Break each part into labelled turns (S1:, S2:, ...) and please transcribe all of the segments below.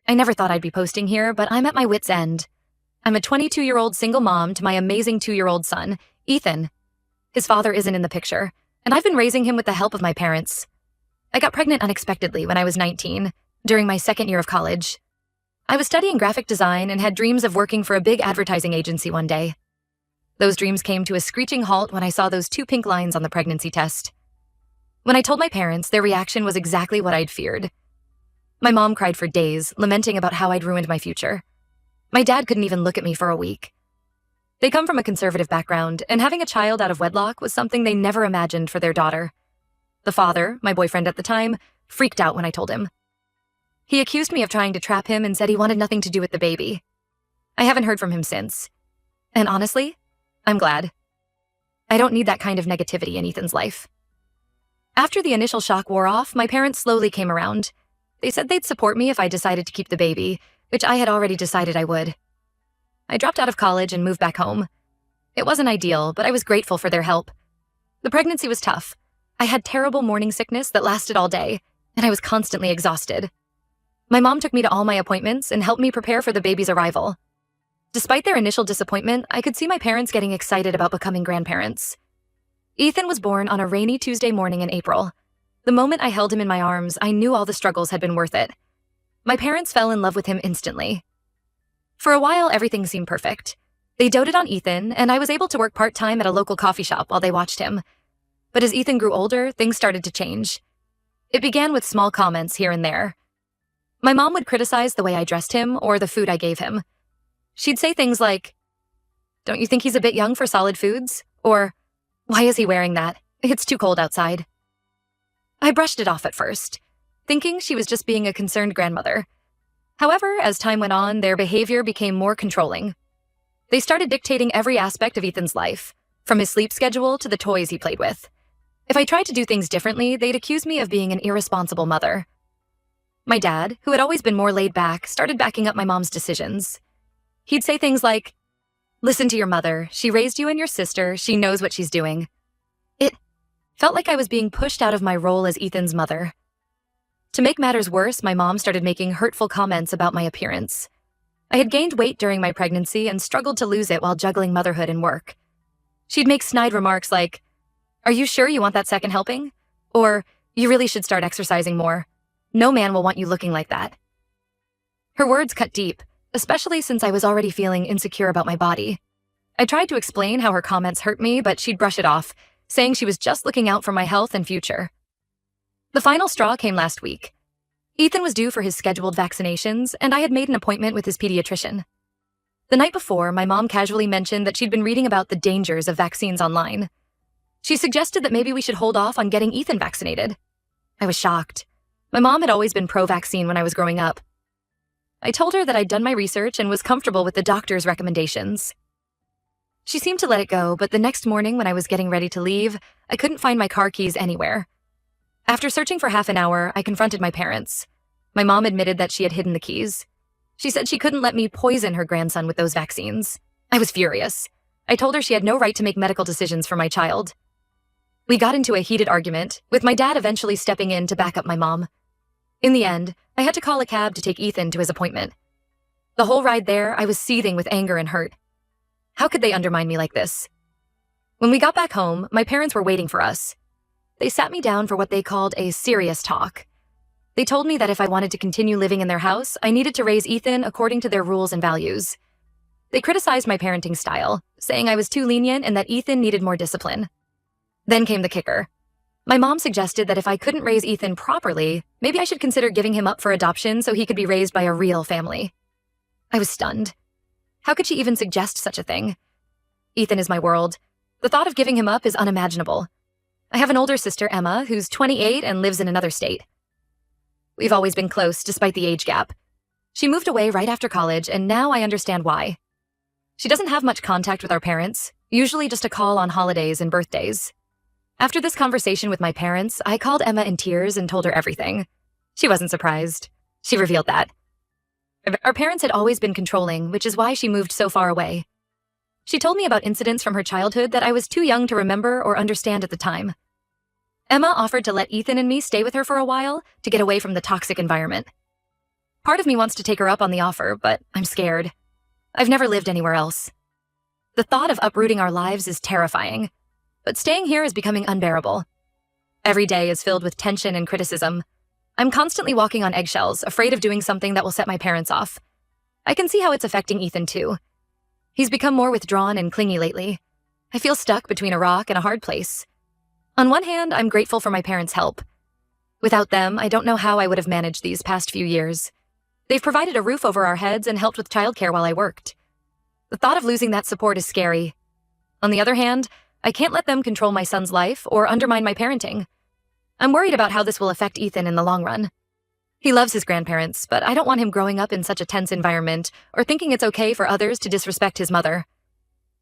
S1: I never thought I'd be posting here, but I'm at my wit's end. I'm a 22-year-old single mom to my amazing 2-year-old son, Ethan. His father isn't in the picture, and I've been raising him with the help of my parents. I got pregnant unexpectedly when I was 19, during my second year of college. I was studying graphic design and had dreams of working for a big advertising agency one day. Those dreams came to a screeching halt when I saw those 2 pink lines on the pregnancy test. When I told my parents, their reaction was exactly what I'd feared. My mom cried for days, lamenting about how I'd ruined my future. My dad couldn't even look at me for a week. They come from a conservative background, and having a child out of wedlock was something they never imagined for their daughter. The father, my boyfriend at the time, freaked out when I told him. He accused me of trying to trap him and said he wanted nothing to do with the baby. I haven't heard from him since. And honestly, I'm glad. I don't need that kind of negativity in Ethan's life. After the initial shock wore off, my parents slowly came around. They said they'd support me if I decided to keep the baby, which I had already decided I would. I dropped out of college and moved back home. It wasn't ideal, but I was grateful for their help. The pregnancy was tough. I had terrible morning sickness that lasted all day, and I was constantly exhausted. My mom took me to all my appointments and helped me prepare for the baby's arrival. Despite their initial disappointment, I could see my parents getting excited about becoming grandparents. Ethan was born on a rainy Tuesday morning in April. The moment I held him in my arms, I knew all the struggles had been worth it. My parents fell in love with him instantly. For a while, everything seemed perfect. They doted on Ethan, and I was able to work part-time at a local coffee shop while they watched him. But as Ethan grew older, things started to change. It began with small comments here and there. My mom would criticize the way I dressed him or the food I gave him. She'd say things like, "Don't you think he's a bit young for solid foods?" Or, "Why is he wearing that? It's too cold outside." I brushed it off at first, thinking she was just being a concerned grandmother. However, as time went on, their behavior became more controlling. They started dictating every aspect of Ethan's life, from his sleep schedule to the toys he played with. If I tried to do things differently, they'd accuse me of being an irresponsible mother. My dad, who had always been more laid back, started backing up my mom's decisions. He'd say things like, "Listen to your mother. She raised you and your sister. She knows what she's doing." It felt like I was being pushed out of my role as Ethan's mother. To make matters worse, my mom started making hurtful comments about my appearance. I had gained weight during my pregnancy and struggled to lose it while juggling motherhood and work. She'd make snide remarks like, "Are you sure you want that second helping?" Or, "You really should start exercising more. No man will want you looking like that." Her words cut deep, especially since I was already feeling insecure about my body. I tried to explain how her comments hurt me, but she'd brush it off, saying she was just looking out for my health and future. The final straw came last week. Ethan was due for his scheduled vaccinations, and I had made an appointment with his pediatrician. The night before, my mom casually mentioned that she'd been reading about the dangers of vaccines online. She suggested that maybe we should hold off on getting Ethan vaccinated. I was shocked. My mom had always been pro-vaccine when I was growing up. I told her that I'd done my research and was comfortable with the doctor's recommendations. She seemed to let it go, but the next morning when I was getting ready to leave, I couldn't find my car keys anywhere. After searching for half an hour, I confronted my parents. My mom admitted that she had hidden the keys. She said she couldn't let me poison her grandson with those vaccines. I was furious. I told her she had no right to make medical decisions for my child. We got into a heated argument, with my dad eventually stepping in to back up my mom. In the end, I had to call a cab to take Ethan to his appointment. The whole ride there, I was seething with anger and hurt. How could they undermine me like this? When we got back home, my parents were waiting for us. They sat me down for what they called a serious talk. They told me that if I wanted to continue living in their house, I needed to raise Ethan according to their rules and values. They criticized my parenting style, saying I was too lenient and that Ethan needed more discipline. Then came the kicker. My mom suggested that if I couldn't raise Ethan properly, maybe I should consider giving him up for adoption so he could be raised by a real family. I was stunned. How could she even suggest such a thing? Ethan is my world. The thought of giving him up is unimaginable. I have an older sister, Emma, who's 28 and lives in another state. We've always been close, despite the age gap. She moved away right after college, and now I understand why. She doesn't have much contact with our parents, usually just a call on holidays and birthdays. After this conversation with my parents, I called Emma in tears and told her everything. She wasn't surprised. She revealed that. Our parents had always been controlling, which is why she moved so far away. She told me about incidents from her childhood that I was too young to remember or understand at the time. Emma offered to let Ethan and me stay with her for a while to get away from the toxic environment. Part of me wants to take her up on the offer, but I'm scared. I've never lived anywhere else. The thought of uprooting our lives is terrifying, but staying here is becoming unbearable. Every day is filled with tension and criticism. I'm constantly walking on eggshells, afraid of doing something that will set my parents off. I can see how it's affecting Ethan too. He's become more withdrawn and clingy lately. I feel stuck between a rock and a hard place. On one hand, I'm grateful for my parents' help. Without them, I don't know how I would have managed these past few years. They've provided a roof over our heads and helped with childcare while I worked. The thought of losing that support is scary. On the other hand, I can't let them control my son's life or undermine my parenting. I'm worried about how this will affect Ethan in the long run. He loves his grandparents, but I don't want him growing up in such a tense environment or thinking it's okay for others to disrespect his mother.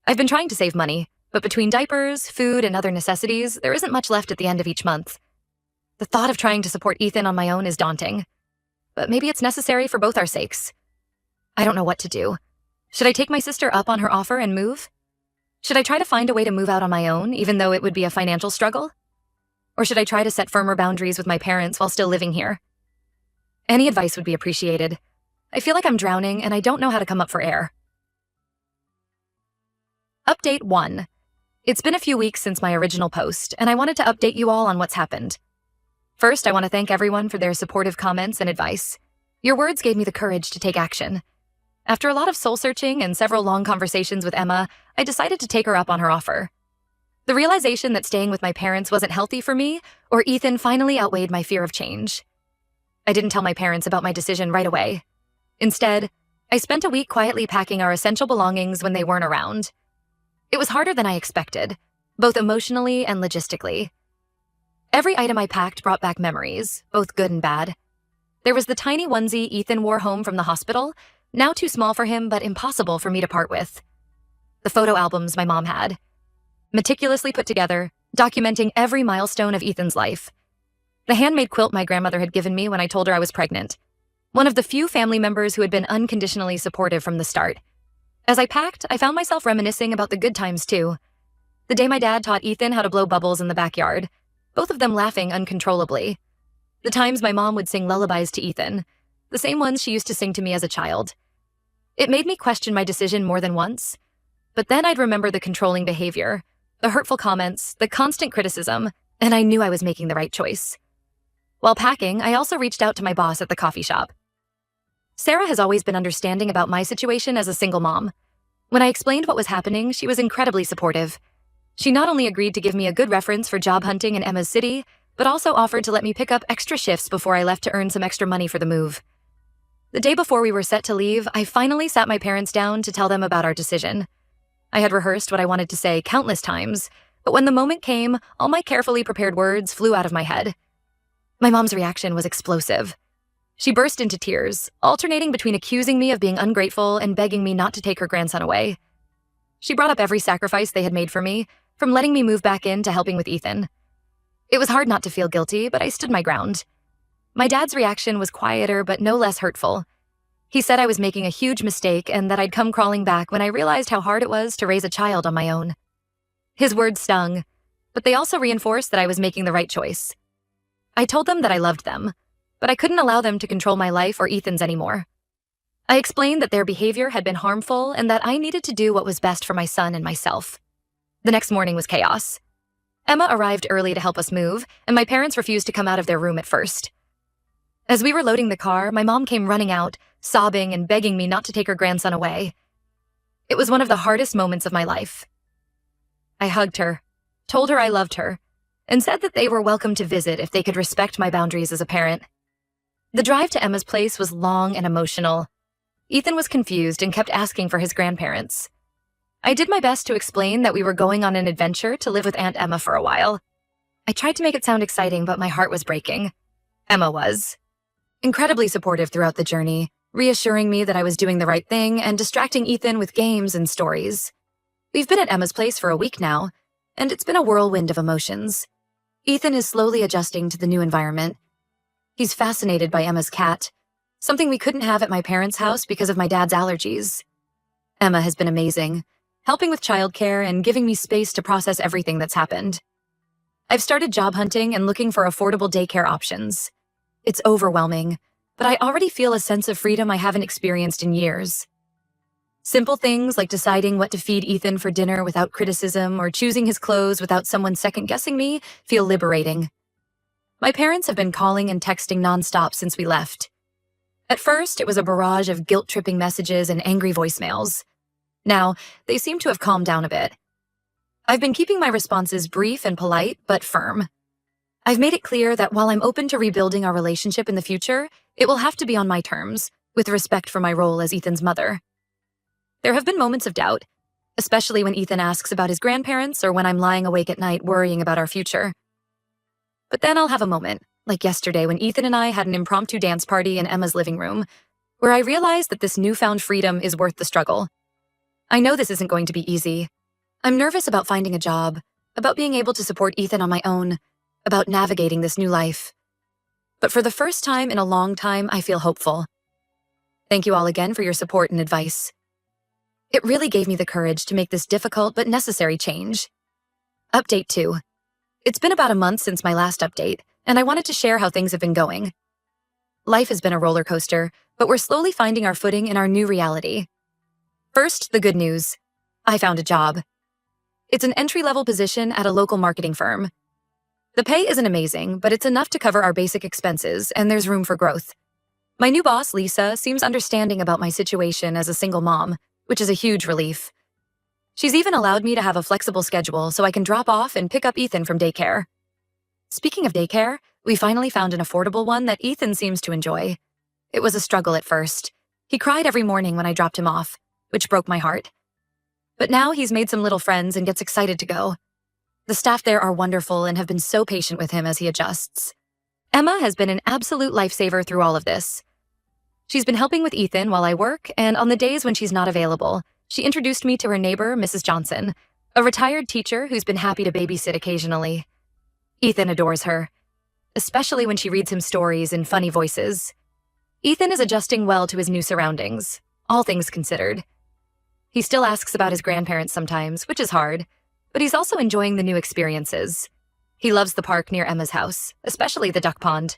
S1: I've been trying to save money, but between diapers, food, and other necessities, there isn't much left at the end of each month. The thought of trying to support Ethan on my own is daunting. But maybe it's necessary for both our sakes. I don't know what to do. Should I take my sister up on her offer and move? Should I try to find a way to move out on my own, even though it would be a financial struggle? Or should I try to set firmer boundaries with my parents while still living here? Any advice would be appreciated. I feel like I'm drowning and I don't know how to come up for air. Update 1. It's been a few weeks since my original post, and I wanted to update you all on what's happened. First, I want to thank everyone for their supportive comments and advice. Your words gave me the courage to take action. After a lot of soul-searching and several long conversations with Emma, I decided to take her up on her offer. The realization that staying with my parents wasn't healthy for me or Ethan finally outweighed my fear of change. I didn't tell my parents about my decision right away. Instead, I spent a week quietly packing our essential belongings when they weren't around. It was harder than I expected, both emotionally and logistically. Every item I packed brought back memories, both good and bad. There was the tiny onesie Ethan wore home from the hospital, now too small for him but impossible for me to part with. The photo albums my mom had, meticulously put together, documenting every milestone of Ethan's life. The handmade quilt my grandmother had given me when I told her I was pregnant. One of the few family members who had been unconditionally supportive from the start. As I packed, I found myself reminiscing about the good times too. The day my dad taught Ethan how to blow bubbles in the backyard, both of them laughing uncontrollably. The times my mom would sing lullabies to Ethan, the same ones she used to sing to me as a child. It made me question my decision more than once, but then I'd remember the controlling behavior, the hurtful comments, the constant criticism, and I knew I was making the right choice. While packing, I also reached out to my boss at the coffee shop. Sarah has always been understanding about my situation as a single mom. When I explained what was happening, she was incredibly supportive. She not only agreed to give me a good reference for job hunting in Emma's city, but also offered to let me pick up extra shifts before I left to earn some extra money for the move. The day before we were set to leave, I finally sat my parents down to tell them about our decision. I had rehearsed what I wanted to say countless times, but when the moment came, all my carefully prepared words flew out of my head. My mom's reaction was explosive. She burst into tears, alternating between accusing me of being ungrateful and begging me not to take her grandson away. She brought up every sacrifice they had made for me, from letting me move back in to helping with Ethan. It was hard not to feel guilty, but I stood my ground. My dad's reaction was quieter but no less hurtful. He said I was making a huge mistake and that I'd come crawling back when I realized how hard it was to raise a child on my own. His words stung, but they also reinforced that I was making the right choice. I told them that I loved them, but I couldn't allow them to control my life or Ethan's anymore. I explained that their behavior had been harmful and that I needed to do what was best for my son and myself. The next morning was chaos. Emma arrived early to help us move, and my parents refused to come out of their room at first. As we were loading the car, my mom came running out, sobbing and begging me not to take her grandson away. It was one of the hardest moments of my life. I hugged her, told her I loved her, and said that they were welcome to visit if they could respect my boundaries as a parent. The drive to Emma's place was long and emotional. Ethan was confused and kept asking for his grandparents. I did my best to explain that we were going on an adventure to live with Aunt Emma for a while. I tried to make it sound exciting, but my heart was breaking. Emma was incredibly supportive throughout the journey, reassuring me that I was doing the right thing and distracting Ethan with games and stories. We've been at Emma's place for a week now, and it's been a whirlwind of emotions. Ethan is slowly adjusting to the new environment. He's fascinated by Emma's cat, something we couldn't have at my parents' house because of my dad's allergies. Emma has been amazing, helping with childcare and giving me space to process everything that's happened. I've started job hunting and looking for affordable daycare options. It's overwhelming, but I already feel a sense of freedom I haven't experienced in years. Simple things like deciding what to feed Ethan for dinner without criticism or choosing his clothes without someone second-guessing me feel liberating. My parents have been calling and texting nonstop since we left. At first, it was a barrage of guilt-tripping messages and angry voicemails. Now, they seem to have calmed down a bit. I've been keeping my responses brief and polite, but firm. I've made it clear that while I'm open to rebuilding our relationship in the future, it will have to be on my terms, with respect for my role as Ethan's mother. There have been moments of doubt, especially when Ethan asks about his grandparents or when I'm lying awake at night worrying about our future. But then I'll have a moment, like yesterday when Ethan and I had an impromptu dance party in Emma's living room, where I realized that this newfound freedom is worth the struggle. I know this isn't going to be easy. I'm nervous about finding a job, about being able to support Ethan on my own, about navigating this new life. But for the first time in a long time, I feel hopeful. Thank you all again for your support and advice. It really gave me the courage to make this difficult but necessary change. Update 2. It's been about a month since my last update, and I wanted to share how things have been going. Life has been a roller coaster, but we're slowly finding our footing in our new reality. First, the good news. I found a job. It's an entry-level position at a local marketing firm. The pay isn't amazing, but it's enough to cover our basic expenses, and there's room for growth. My new boss, Lisa, seems understanding about my situation as a single mom, which is a huge relief. She's even allowed me to have a flexible schedule so I can drop off and pick up Ethan from daycare. Speaking of daycare, we finally found an affordable one that Ethan seems to enjoy. It was a struggle at first. He cried every morning when I dropped him off, which broke my heart. But now he's made some little friends and gets excited to go. The staff there are wonderful and have been so patient with him as he adjusts. Emma has been an absolute lifesaver through all of this. She's been helping with Ethan while I work, and on the days when she's not available, she introduced me to her neighbor, Mrs. Johnson, a retired teacher who's been happy to babysit occasionally. Ethan adores her, especially when she reads him stories in funny voices. Ethan is adjusting well to his new surroundings, all things considered. He still asks about his grandparents sometimes, which is hard, but he's also enjoying the new experiences. He loves the park near Emma's house, especially the duck pond.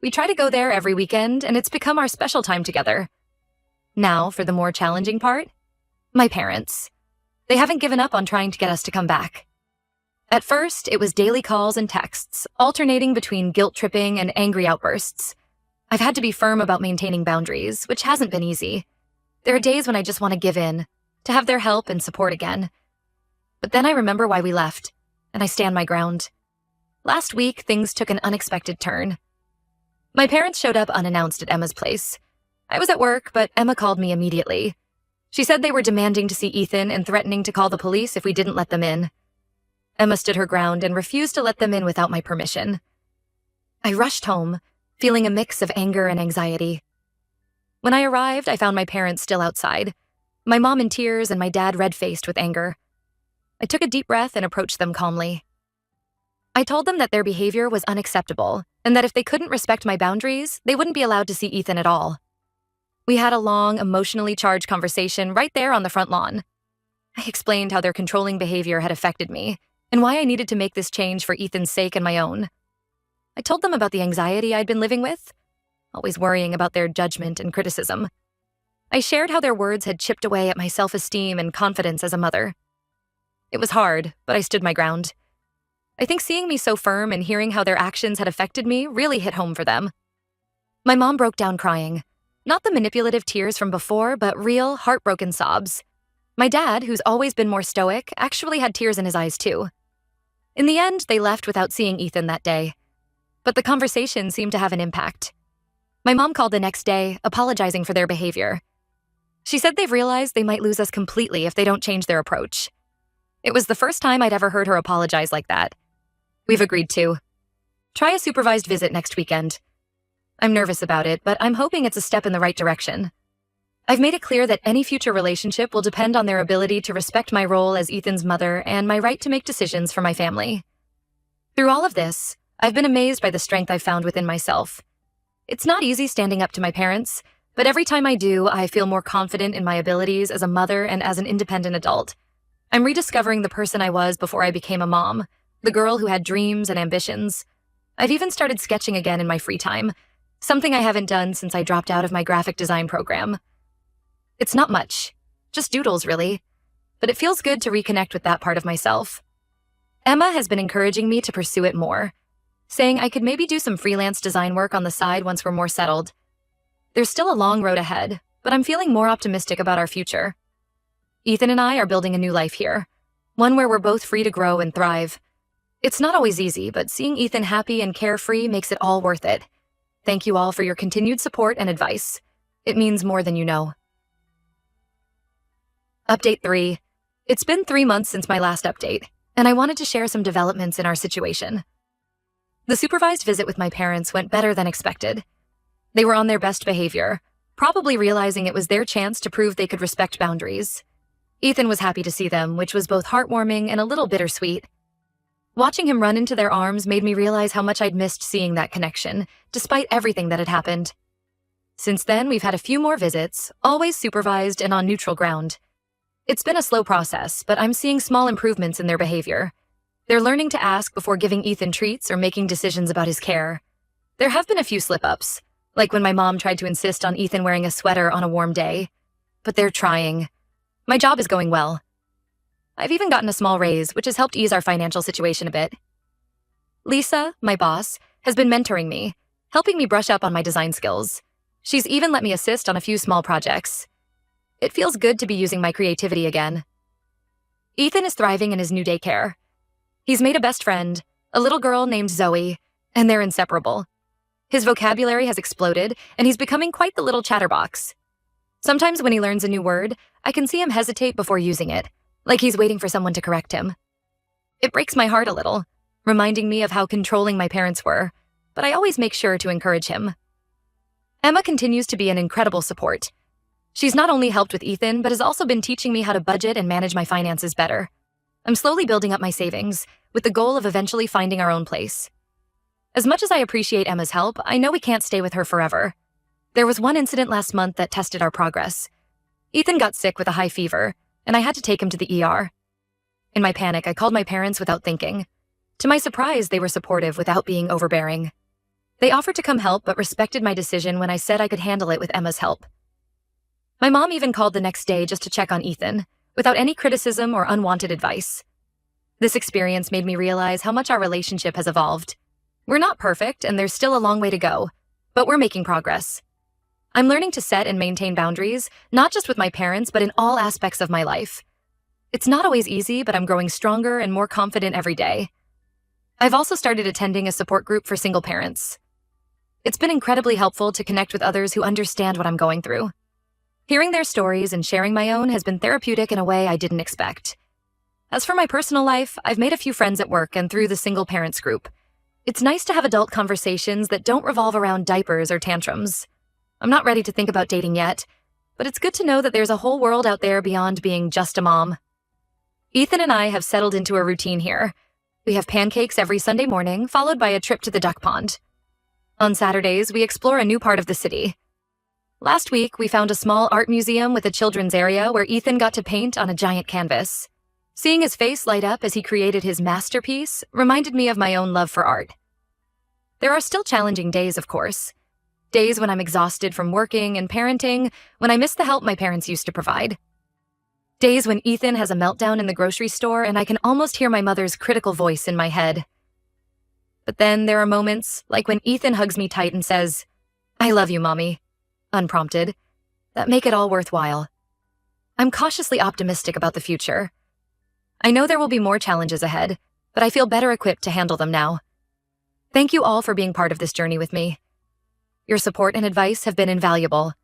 S1: We try to go there every weekend, and it's become our special time together. Now, for the more challenging part, my parents. They haven't given up on trying to get us to come back. At first, it was daily calls and texts, alternating between guilt-tripping and angry outbursts. I've had to be firm about maintaining boundaries, which hasn't been easy. There are days when I just want to give in, to have their help and support again. But then I remember why we left, and I stand my ground. Last week, things took an unexpected turn. My parents showed up unannounced at Emma's place. I was at work, but Emma called me immediately. She said they were demanding to see Ethan and threatening to call the police if we didn't let them in. Emma stood her ground and refused to let them in without my permission. I rushed home, feeling a mix of anger and anxiety. When I arrived, I found my parents still outside, my mom in tears and my dad red-faced with anger. I took a deep breath and approached them calmly. I told them that their behavior was unacceptable and that if they couldn't respect my boundaries, they wouldn't be allowed to see Ethan at all. We had a long, emotionally charged conversation right there on the front lawn. I explained how their controlling behavior had affected me and why I needed to make this change for Ethan's sake and my own. I told them about the anxiety I'd been living with, always worrying about their judgment and criticism. I shared how their words had chipped away at my self-esteem and confidence as a mother. It was hard, but I stood my ground. I think seeing me so firm and hearing how their actions had affected me really hit home for them. My mom broke down crying. Not the manipulative tears from before, but real, heartbroken sobs. My dad, who's always been more stoic, actually had tears in his eyes too. In the end, they left without seeing Ethan that day. But the conversation seemed to have an impact. My mom called the next day, apologizing for their behavior. She said they've realized they might lose us completely if they don't change their approach. It was the first time I'd ever heard her apologize like that. We've agreed to. Try a supervised visit next weekend. I'm nervous about it, but I'm hoping it's a step in the right direction. I've made it clear that any future relationship will depend on their ability to respect my role as Ethan's mother and my right to make decisions for my family. Through all of this, I've been amazed by the strength I've found within myself. It's not easy standing up to my parents, but every time I do, I feel more confident in my abilities as a mother and as an independent adult. I'm rediscovering the person I was before I became a mom, the girl who had dreams and ambitions. I've even started sketching again in my free time, something I haven't done since I dropped out of my graphic design program. It's not much, just doodles really, but it feels good to reconnect with that part of myself. Emma has been encouraging me to pursue it more, saying I could maybe do some freelance design work on the side once we're more settled. There's still a long road ahead, but I'm feeling more optimistic about our future. Ethan and I are building a new life here, one where we're both free to grow and thrive. It's not always easy, but seeing Ethan happy and carefree makes it all worth it. Thank you all for your continued support and advice. It means more than you know. Update 3. It's been 3 months since my last update, and I wanted to share some developments in our situation. The supervised visit with my parents went better than expected. They were on their best behavior, probably realizing it was their chance to prove they could respect boundaries. Ethan was happy to see them, which was both heartwarming and a little bittersweet. Watching him run into their arms made me realize how much I'd missed seeing that connection, despite everything that had happened. Since then, we've had a few more visits, always supervised and on neutral ground. It's been a slow process, but I'm seeing small improvements in their behavior. They're learning to ask before giving Ethan treats or making decisions about his care. There have been a few slip-ups, like when my mom tried to insist on Ethan wearing a sweater on a warm day. But they're trying. My job is going well. I've even gotten a small raise, which has helped ease our financial situation a bit. Lisa, my boss, has been mentoring me, helping me brush up on my design skills. She's even let me assist on a few small projects. It feels good to be using my creativity again. Ethan is thriving in his new daycare. He's made a best friend, a little girl named Zoe, and they're inseparable. His vocabulary has exploded, and he's becoming quite the little chatterbox. Sometimes when he learns a new word, I can see him hesitate before using it, like he's waiting for someone to correct him. It breaks my heart a little, reminding me of how controlling my parents were, but I always make sure to encourage him. Emma continues to be an incredible support. She's not only helped with Ethan, but has also been teaching me how to budget and manage my finances better. I'm slowly building up my savings, with the goal of eventually finding our own place. As much as I appreciate Emma's help, I know we can't stay with her forever. There was one incident last month that tested our progress. Ethan got sick with a high fever, and I had to take him to the ER. In my panic, I called my parents without thinking. To my surprise, they were supportive without being overbearing. They offered to come help but respected my decision when I said I could handle it with Emma's help. My mom even called the next day just to check on Ethan, without any criticism or unwanted advice. This experience made me realize how much our relationship has evolved. We're not perfect, and there's still a long way to go, but we're making progress. I'm learning to set and maintain boundaries, not just with my parents, but in all aspects of my life. It's not always easy, but I'm growing stronger and more confident every day. I've also started attending a support group for single parents. It's been incredibly helpful to connect with others who understand what I'm going through. Hearing their stories and sharing my own has been therapeutic in a way I didn't expect. As for my personal life, I've made a few friends at work and through the single parents group. It's nice to have adult conversations that don't revolve around diapers or tantrums. I'm not ready to think about dating yet, but it's good to know that there's a whole world out there beyond being just a mom. Ethan and I have settled into a routine here. We have pancakes every Sunday morning, followed by a trip to the duck pond. On Saturdays, we explore a new part of the city. Last week, we found a small art museum with a children's area where Ethan got to paint on a giant canvas. Seeing his face light up as he created his masterpiece reminded me of my own love for art. There are still challenging days, of course. Days when I'm exhausted from working and parenting, when I miss the help my parents used to provide. Days when Ethan has a meltdown in the grocery store and I can almost hear my mother's critical voice in my head. But then there are moments, like when Ethan hugs me tight and says, "I love you, Mommy," unprompted, that make it all worthwhile. I'm cautiously optimistic about the future. I know there will be more challenges ahead, but I feel better equipped to handle them now. Thank you all for being part of this journey with me. Your support and advice have been invaluable.